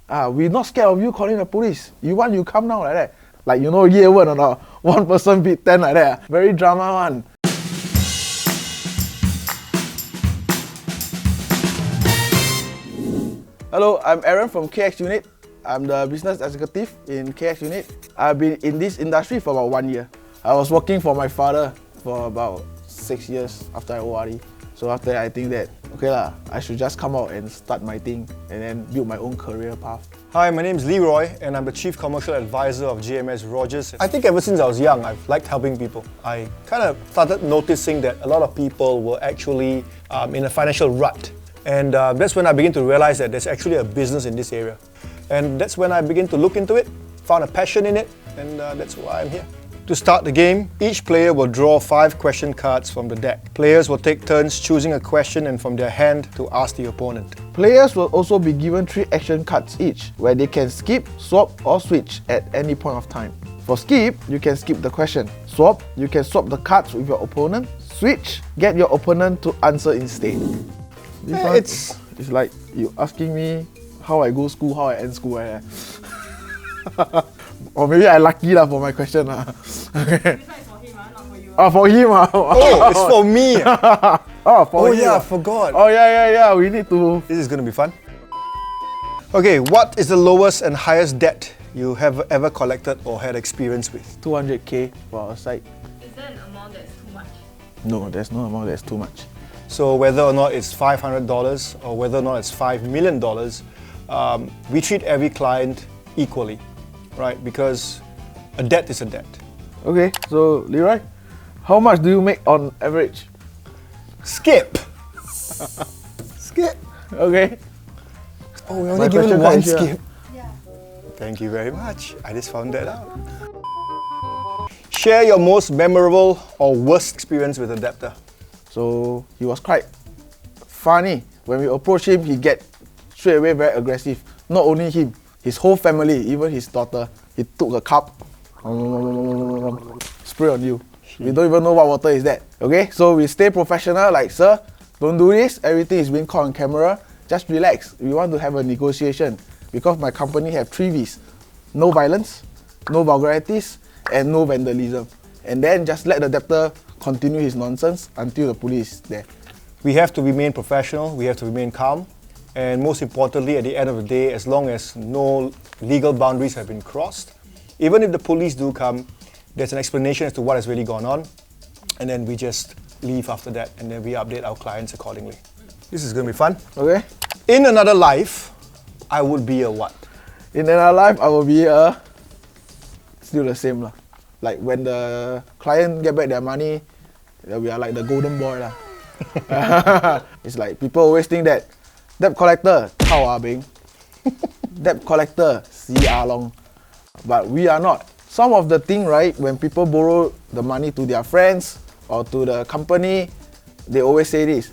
We not scared of you calling the police. You want, you come now like that. Like, you know, year one or not, one person beat 10 like that. Very drama one. Hello, I'm Aaron from KX Unit. I'm the business executive in KX Unit. I've been in this industry for about 1 year. I was working for my father for about 6 years after I ORD. So after that, I think that, okay lah, I should just come out and start my thing and then build my own career path. Hi, my name is Leroy and I'm the Chief Commercial Advisor of JMS Rogers. I think ever since I was young, I've liked helping people. I kind of started noticing that a lot of people were actually in a financial rut. And that's when I began to realize that there's actually a business in this area. And that's when I began to look into it, found a passion in it, and that's why I'm here. To start the game, each player will draw 5 question cards from the deck. Players will take turns choosing a question and from their hand to ask the opponent. Players will also be given 3 action cards each, where they can skip, swap or switch at any point of time. For skip, you can skip the question. Swap, you can swap the cards with your opponent. Switch, get your opponent to answer instead. This one, it's like you asking me how I go school, how I end school. Or maybe I lucky lah for my question. Okay. This one is for him, not for you. For him. Oh, it's for me. For him. Yeah, I forgot. Oh yeah. We need to. This is going to be fun. Okay, what is the lowest and highest debt you have ever collected or had experience with? 200k for our site. Is there an amount that's too much? No, there's no amount that's too much. So whether or not it's $500 or whether or not it's $5 million, we treat every client equally, right? Because a debt is a debt. Okay, so Leroy, how much do you make on average? Skip. Skip. Okay. Oh, we only given one skip. Yeah. Thank you very much. I just found that out. Share your most memorable or worst experience with a debtor. So he was quite funny. When we approached him, he get straight away very aggressive. Not only him, his whole family, even his daughter. He took a cup, spray on you. We don't even know what water is that. Okay, so we stay professional. Like, sir, don't do this. Everything is being caught on camera. Just relax. We want to have a negotiation because my company have 3 V's: no violence, no vulgarities, and no vandalism. And then just let the debtor continue his nonsense until the police is there. We have to remain professional, we have to remain calm, and most importantly, at the end of the day, as long as no legal boundaries have been crossed, even if the police do come, there's an explanation as to what has really gone on, and then we just leave after that, and then we update our clients accordingly. This is going to be fun. Okay? In another life, I would be a what? In another life, I will be a... still the same lah. Like when the client get back their money, we are like the golden boy lah. It's like people always think that debt collector, Cao Ah Beng. Debt collector, Si Ah Long. But we are not. Some of the thing, right, when people borrow the money to their friends or to the company, they always say this: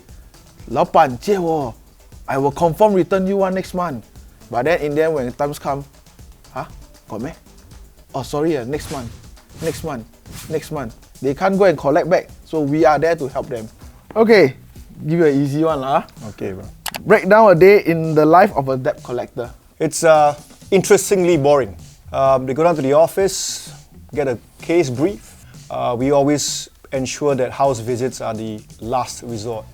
老板借我, I will confirm return you one next month. But then in the end, when times come, got me? Oh sorry, next month. They can't go and collect back, so we are there to help them. Okay, give you an easy one lah. Okay, bro. Break down a day in the life of a debt collector. It's interestingly boring. They go down to the office, get a case brief. We always ensure that house visits are the last resort.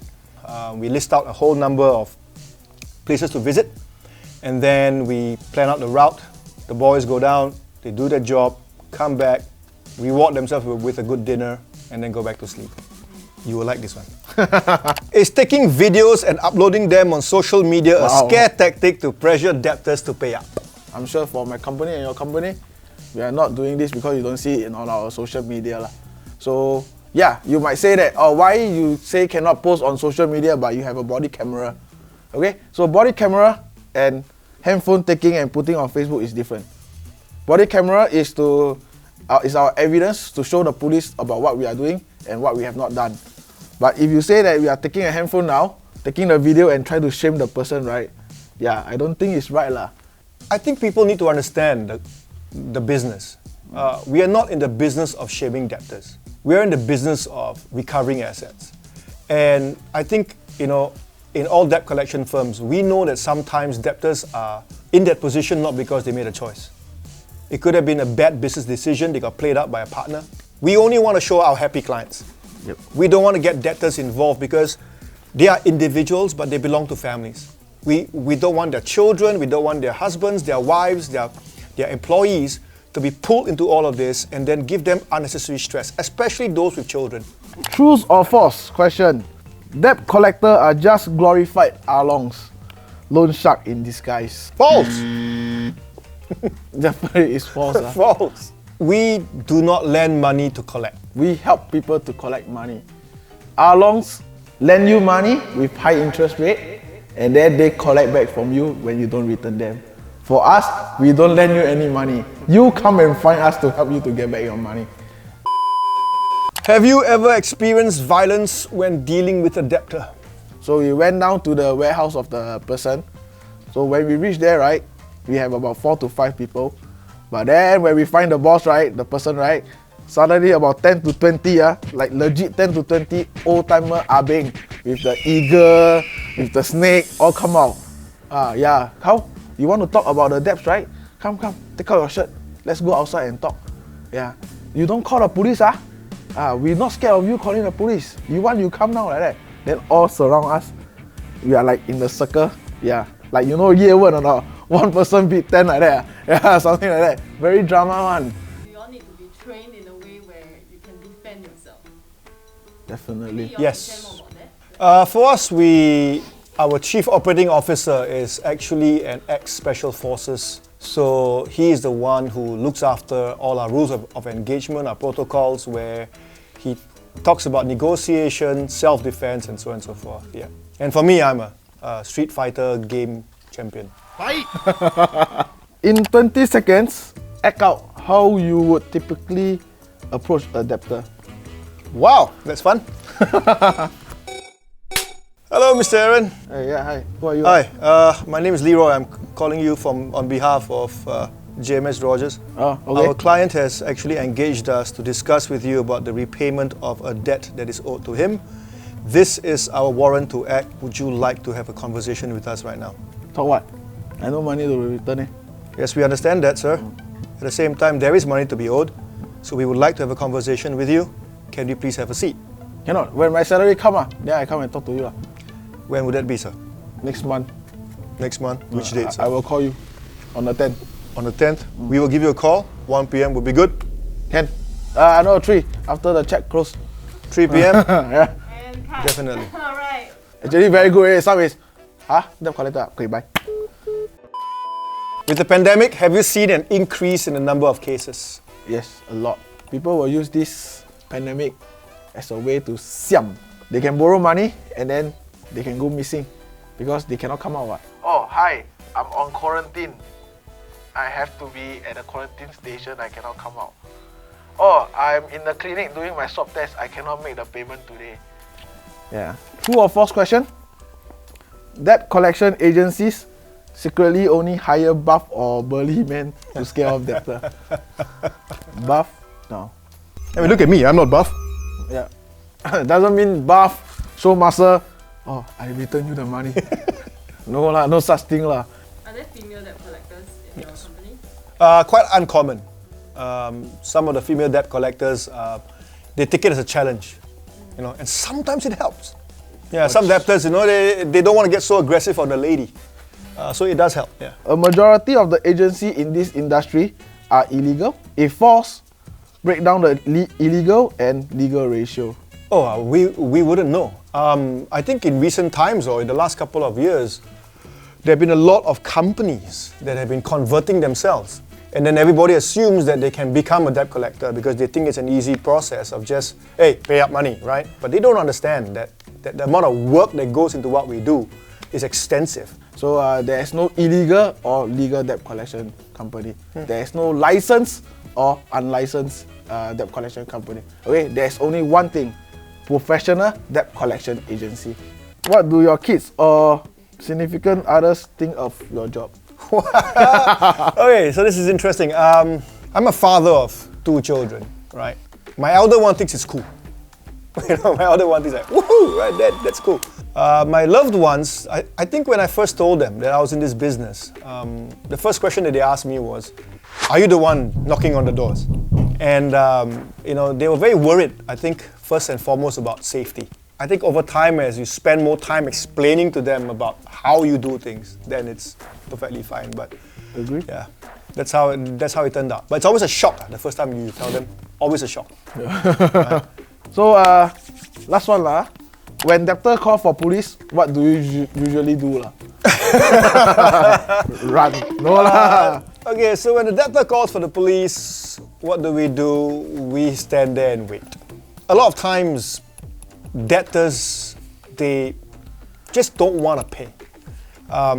We list out a whole number of places to visit, and then we plan out the route. The boys go down, they do their job, come back, reward themselves with a good dinner, and then go back to sleep. You will like this one. Is taking videos and uploading them on social media a scare tactic to pressure debtors to pay up? I'm sure for my company and your company, we are not doing this because you don't see it on our social media lah. So yeah, you might say that, why you say cannot post on social media but you have a body camera? Okay, so body camera and handphone taking and putting on Facebook is different. Body camera is our evidence to show the police about what we are doing and what we have not done. But if you say that we are taking a handphone now, taking the video and try to shame the person, right? Yeah, I don't think it's right lah. I think people need to understand the business. We are not in the business of shaming debtors. We are in the business of recovering assets. And I think, in all debt collection firms, we know that sometimes debtors are in that position not because they made a choice. It could have been a bad business decision, they got played up by a partner. We only want to show our happy clients. Yep. We don't want to get debtors involved because they are individuals, but they belong to families. We don't want their children, we don't want their husbands, their wives, their employees to be pulled into all of this and then give them unnecessary stress, especially those with children. True or false? Question. Debt collector are just glorified alongs. Loan shark in disguise. False! Definitely is false. False! We do not lend money to collect. We help people to collect money. Alongs lend you money with high interest rate and then they collect back from you when you don't return them. For us, we don't lend you any money. You come and find us to help you to get back your money. Have you ever experienced violence when dealing with a debtor? So we went down to the warehouse of the person. So when we reached there, right, we have about 4 to 5 people. But then when we find the boss, right, the person, right, suddenly about 10 to 20, like legit 10 to 20 old-timer abeng with the eagle, with the snake, all come out. Yeah, how? You want to talk about the debts, right? Come, take out your shirt. Let's go outside and talk. Yeah. You don't call the police, we're not scared of you calling the police. You want, you come now like that. Then all surround us. We are like in the circle. Yeah. Like, you know, Ye Wen or not? One person beat 10 like that. Yeah, something like that. Very drama one. You all need to be trained in a way where you can defend yourself. Definitely. Maybe you all Yes. can share more about that. For us, our chief operating officer is actually an ex-special forces. So he is the one who looks after all our rules of engagement, our protocols, where he talks about negotiation, self-defense, and so on and so forth. Yeah. And for me, I'm a Street Fighter game champion. In 20 seconds, act out how you would typically approach a debtor. Wow, that's fun. Hello, Mr. Aaron. Hey, yeah, hi. Who are you? Hi, my name is Leroy. I'm calling you on behalf of JMS Rogers. Oh, okay. Our client has actually engaged us to discuss with you about the repayment of a debt that is owed to him. This is our warrant to act. Would you like to have a conversation with us right now? Talk what? I no money to return. Yes, we understand that, sir. At the same time, there is money to be owed, so we would like to have a conversation with you. Can we please have a seat? Cannot. When my salary come, then I come and talk to you. When would that be, sir? Next month. Next month? Which date, sir? I will call you on the 10th. On the 10th? We will give you a call. 1 p.m. would be good. Can? No, 3. After the check close. 3 p.m.? Yeah. And cut. Definitely. Alright. Actually, very good. Some is, debt collector. Okay, bye. With the pandemic, have you seen an increase in the number of cases? Yes, a lot. People will use this pandemic as a way to siam. They can borrow money and then they can go missing because they cannot come out. Oh, hi, I'm on quarantine. I have to be at a quarantine station, I cannot come out. Oh, I'm in the clinic doing my swab test, I cannot make the payment today. Yeah. True or false question? Debt collection agencies secretly only hire buff or burly men to scare off debtor. Buff? No. I mean, look at me, I'm not buff. Yeah. Doesn't mean buff, show muscle. Oh, I return you the money. No lah, no such thing lah. Are there female debt collectors in your company? Quite uncommon. Some of the female debt collectors, they take it as a challenge, and sometimes it helps. Yeah, some debtors, they don't want to get so aggressive on the lady. So it does help, yeah. A majority of the agency in this industry are illegal. If false, break down the illegal and legal ratio. Oh, we wouldn't know. I think in recent times or in the last couple of years, there have been a lot of companies that have been converting themselves. And then everybody assumes that they can become a debt collector because they think it's an easy process of just, hey, pay up money, right? But they don't understand that the amount of work that goes into what we do is extensive. So there is no illegal or legal debt collection company. There is no licensed or unlicensed debt collection company. Okay, there's only one thing: professional debt collection agency. What do your kids or significant others think of your job? Okay, so this is interesting. I'm a father of 2 children, right? My elder one thinks it's cool. My elder one thinks like, woohoo, right? That's cool. My loved ones, I think when I first told them that I was in this business, the first question that they asked me was, are you the one knocking on the doors? And they were very worried, I think, first and foremost about safety. I think over time, as you spend more time explaining to them about how you do things, then it's perfectly fine. But Agree? yeah, that's how it turned out. But it's always a shock the first time you tell them. Always a shock. So, last one lah. When debtor call for police, what do you usually do lah? Run. No lah. Okay, so when the debtor calls for the police, what do? We stand there and wait. A lot of times, debtors, they just don't want to pay.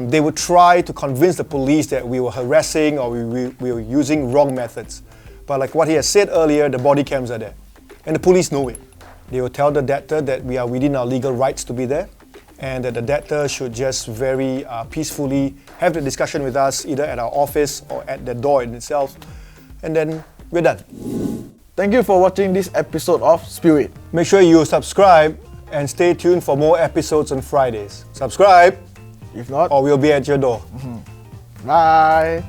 They would try to convince the police that we were harassing or we were using wrong methods. But like what he has said earlier, the body cams are there. And the police know it. They will tell the debtor that we are within our legal rights to be there and that the debtor should just very peacefully have the discussion with us either at our office or at the door in itself. And then we're done. Thank you for watching this episode of Spill It. Make sure you subscribe and stay tuned for more episodes on Fridays. Subscribe If not, or we'll be at your door. bye.